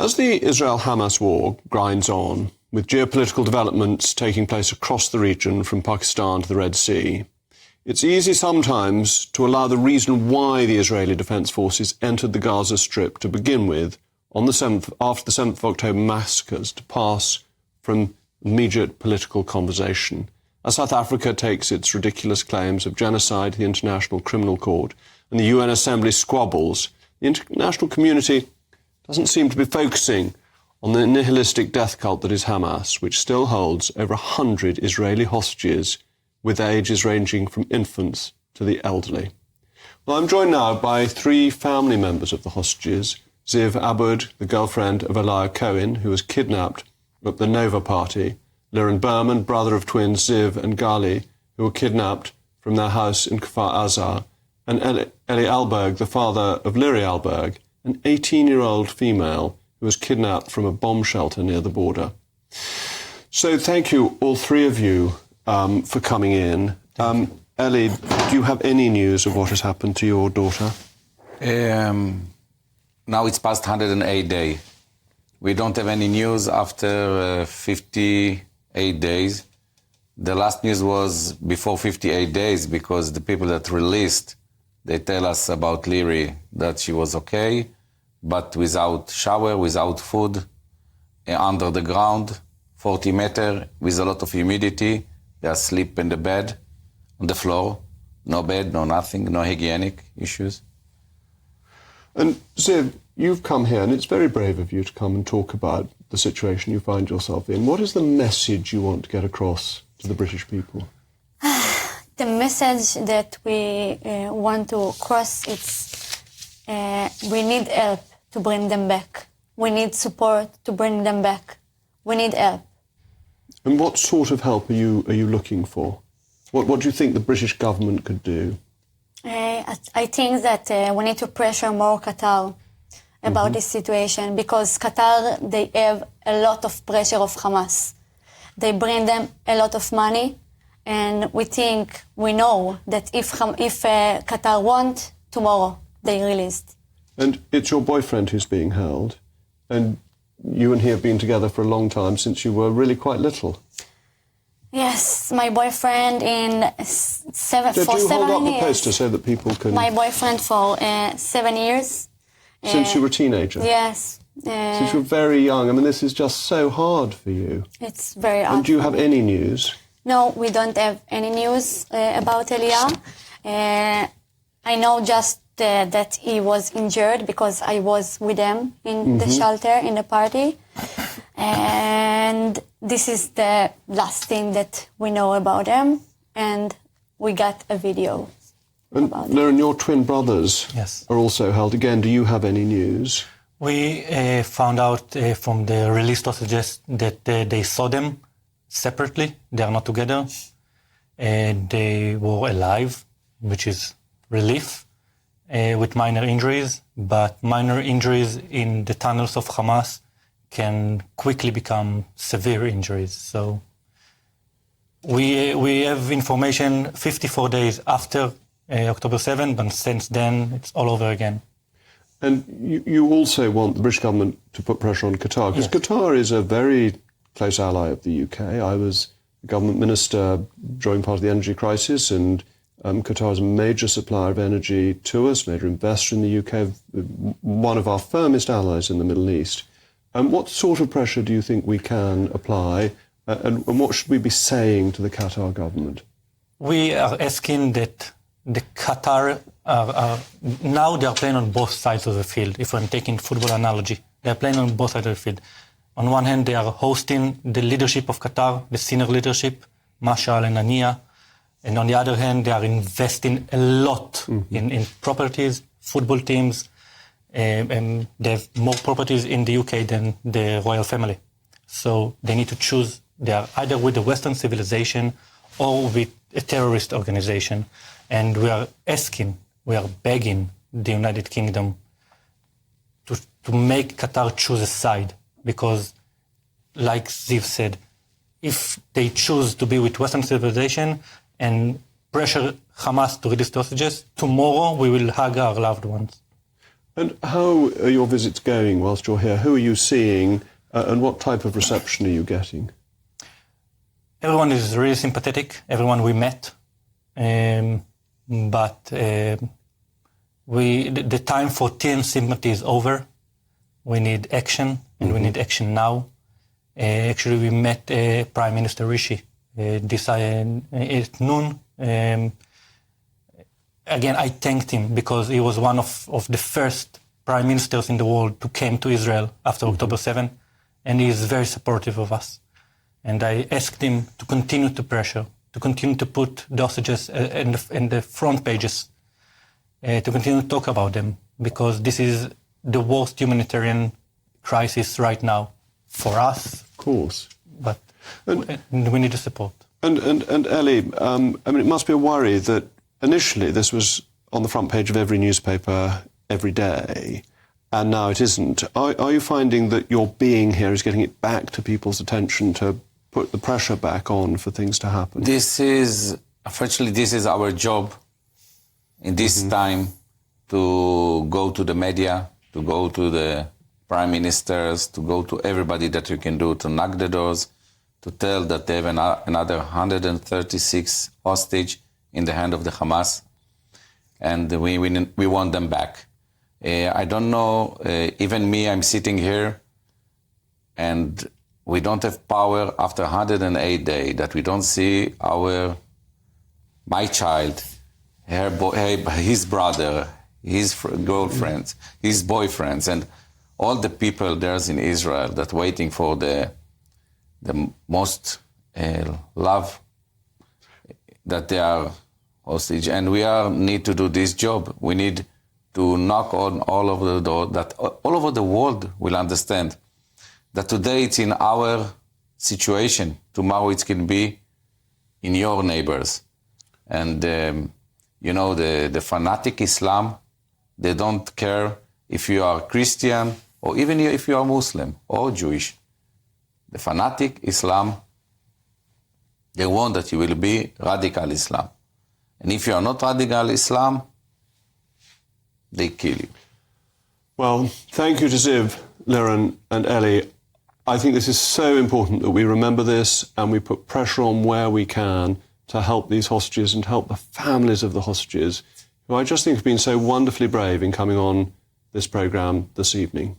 As the Israel-Hamas war grinds on, with geopolitical developments taking place across the region from Pakistan to the Red Sea, it's easy sometimes to allow the reason why the Israeli Defence Forces entered the Gaza Strip to begin with on the 7th, after the 7th of October massacres, to pass from immediate political conversation. As South Africa takes its ridiculous claims of genocide to the International Criminal Court and the UN Assembly squabbles, the international community doesn't seem to be focusing on the nihilistic death cult that is Hamas, which still holds over 100 Israeli hostages with ages ranging from infants to the elderly. Well, I'm joined now by three family members of the hostages: Ziv Abud, the girlfriend of Elia Cohen, who was kidnapped at the Nova party; Liren Berman, brother of twins Ziv and Gali, who were kidnapped from their house in Kfar Aza; and Eli Alberg, the father of Liri Alberg, an 18-year-old female who was kidnapped from a bomb shelter near the border. So thank you, all three of you, for coming in. Eli, do you have any news of what has happened to your daughter? Now it's past 108 days. We don't have any news after 58 days. The last news was before 58 days because the people that released, they tell us about Liri that she was okay, but without shower, without food, under the ground, 40 meters, with a lot of humidity. They are asleep in the bed, on the floor. No bed, no nothing, no hygienic issues. And Ziv, you've come here, and it's very brave of you to come and talk about the situation you find yourself in. What is the message you want to get across to the British people? The message that we want to cross is we need help to bring them back. We need support to bring them back. We need help. And what sort of help are you looking for? What do you think the British government could do? I think that we need to pressure more Qatar about this situation, because Qatar, they have a lot of pressure of Hamas. They bring them a lot of money, and we know that if Qatar want, tomorrow they released. And it's your boyfriend who's being held, and you and he have been together for a long time, since you were really quite little. Yes, my boyfriend for 7 years. Do you hold up the poster so that people can... My boyfriend for 7 years. Since you were a teenager? Yes. Since you were very young. I mean, this is just so hard for you. It's very hard. And do you have any news? No, we don't have any news about Elia. I know just that he was injured because I was with him in the shelter, in the party. And this is the last thing that we know about him. And we got a video. And Liren, your twin brothers are also held. Again, do you have any news? We found out from the released hostages that they saw them separately. They are not together. They were alive, which is relief, with minor injuries. But minor injuries in the tunnels of Hamas can quickly become severe injuries. So we have information 54 days after October 7th, but since then it's all over again. And you also want the British government to put pressure on Qatar, because Qatar is a very close ally of the UK. I was a government minister during part of the energy crisis, and Qatar is a major supplier of energy to us, major investor in the UK, one of our firmest allies in the Middle East. What sort of pressure do you think we can apply, and what should we be saying to the Qatar government? We are asking that the Qatar now they are playing on both sides of the field. If I'm taking football analogy, they are playing on both sides of the field. On one hand, they are hosting the leadership of Qatar, the senior leadership, Mashal and Ania. And on the other hand, they are investing a lot in properties, football teams, and they have more properties in the UK than the royal family. So they need to choose. They are either with the Western civilization or with a terrorist organization. And we are begging the United Kingdom to make Qatar choose a side. Because, like Ziv said, if they choose to be with Western civilization and pressure Hamas to release the hostages, tomorrow we will hug our loved ones. And how are your visits going whilst you're here? Who are you seeing and what type of reception are you getting? Everyone is really sympathetic, everyone we met. But the time for team sympathy is over. We need action, and we need action now. Actually, we met Prime Minister Rishi at noon. Again, I thanked him because he was one of the first prime ministers in the world to came to Israel after October 7, and he is very supportive of us. And I asked him to continue to pressure, to continue to put the hostages in the front pages, to continue to talk about them, because this is the worst humanitarian crisis right now for us. Of course. But we need the support. And Ellie, I mean, it must be a worry that initially this was on the front page of every newspaper every day, and now it isn't. Are you finding that your being here is getting it back to people's attention to put the pressure back on for things to happen? Unfortunately, this is our job in this time, to go to the media, to go to the prime ministers, to go to everybody that you can do, to knock the doors, to tell that they have another 136 hostage in the hand of the Hamas, and we want them back. I don't know, even me, I'm sitting here, and we don't have power after 108 days, that we don't see my child, his brother, his girlfriends, his boyfriends, and all the people there's in Israel that waiting for the most love that they are hostage. And we need to do this job. We need to knock on all over the door, that all over the world will understand that today it's in our situation, tomorrow it can be in your neighbors. And the fanatic Islam, they don't care if you are Christian or even if you are Muslim or Jewish. The fanatic Islam, they want that you will be radical Islam. And if you are not radical Islam, they kill you. Well, thank you to Ziv, Liran and Ellie. I think this is so important that we remember this and we put pressure on where we can to help these hostages and to help the families of the hostages, who I just think have been so wonderfully brave in coming on this programme this evening.